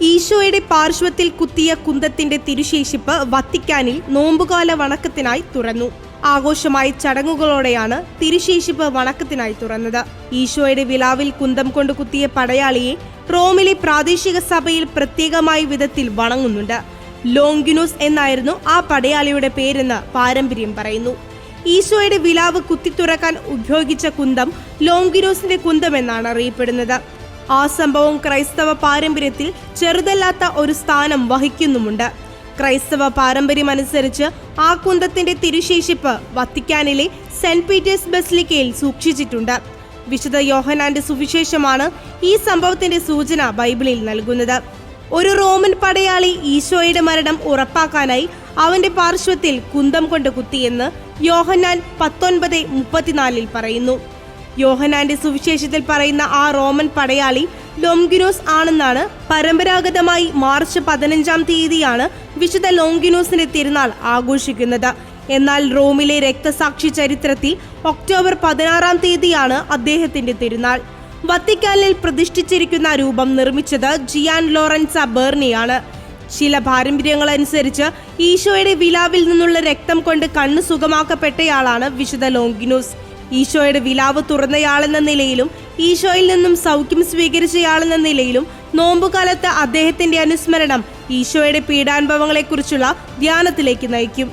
ഈശോയുടെ പാർശ്വത്തിൽ കുത്തിയ കുന്തത്തിന്റെ തിരുശേഷിപ്പ് വത്തിക്കാനിൽ നോമ്പുകാല വണക്കത്തിനായി തുറന്നു. ആഘോഷമായ ചടങ്ങുകളോടെയാണ് തിരുശേഷിപ്പ് വണക്കത്തിനായി തുറന്നത്. ഈശോയുടെ വിലാവിൽ കുന്തം കൊണ്ട് കുത്തിയ പടയാളിയെ റോമിലെ പ്രാദേശിക സഭയിൽ പ്രത്യേകമായ വിധത്തിൽ വണങ്ങുന്നുണ്ട്. ലോങ്കിനോസ് എന്നായിരുന്നു ആ പടയാളിയുടെ പേരെന്ന് പാരമ്പര്യം പറയുന്നു. ഈശോയുടെ വിലാവ് കുത്തിത്തുറക്കാൻ ഉപയോഗിച്ച കുന്തം ലോങ്കിനോസിന്റെ കുന്തം എന്നാണ് അറിയപ്പെടുന്നത്. ആ സംഭവം ക്രൈസ്തവ പാരമ്പര്യത്തിൽ ചെറുതല്ലാത്ത ഒരു സ്ഥാനം വഹിക്കുന്നുമുണ്ട്. ക്രൈസ്തവ പാരമ്പര്യമനുസരിച്ച് ആ കുന്തത്തിന്റെ തിരുശേഷിപ്പ് വത്തിക്കാനിലെ സെന്റ് പീറ്റേഴ്സ് ബസിലിക്കയിൽ സൂക്ഷിച്ചിട്ടുണ്ട്. വിശുദ്ധ യോഹന്നാന്റെ സുവിശേഷമാണ് ഈ സംഭവത്തിന്റെ സൂചന ബൈബിളിൽ നൽകുന്നത്. ഒരു റോമൻ പടയാളി ഈശോയുടെ മരണം ഉറപ്പാക്കാനായി അവന്റെ പാർശ്വത്തിൽ കുന്തം കൊണ്ട് കുത്തിയെന്ന് യോഹന്നാൻ 19:34 പറയുന്നു. യോഹന്നാന്റെ സുവിശേഷത്തിൽ പറയുന്ന ആ റോമൻ പടയാളി ലോങ്കിനോസ് ആണെന്നാണ്. പരമ്പരാഗതമായി മാർച്ച് 15-ാം തീയതിയാണ് വിശുദ്ധ ലോങ്കിനോസിന്റെ തിരുനാൾ ആഘോഷിക്കുന്നത്. എന്നാൽ റോമിലെ രക്തസാക്ഷി ചരിത്രത്തിൽ ഒക്ടോബർ 16-ാം തീയതിയാണ് അദ്ദേഹത്തിന്റെ തിരുനാൾ. വത്തിക്കാനിൽ പ്രതിഷ്ഠിച്ചിരിക്കുന്ന രൂപം നിർമ്മിച്ചത് ജിയാൻ ലോറൻസ ബെർണിയാണ്. ചില പാരമ്പര്യങ്ങളനുസരിച്ച് ഈശോയുടെ വിലാവിൽ നിന്നുള്ള രക്തം കൊണ്ട് കണ്ണ് സുഖമാക്കപ്പെട്ടയാളാണ് വിശുദ്ധ ലോങ്കിനോസ്. ഈശോയുടെ വിലാവ് തുറന്നയാളെന്ന നിലയിലും ഈശോയിൽ നിന്നും സൗഖ്യം സ്വീകരിച്ചയാളെന്ന നിലയിലും നോമ്പുകാലത്ത് അദ്ദേഹത്തിന്റെ അനുസ്മരണം ഈശോയുടെ പീഡാനുഭവങ്ങളെക്കുറിച്ചുള്ള ധ്യാനത്തിലേക്ക് നയിക്കും.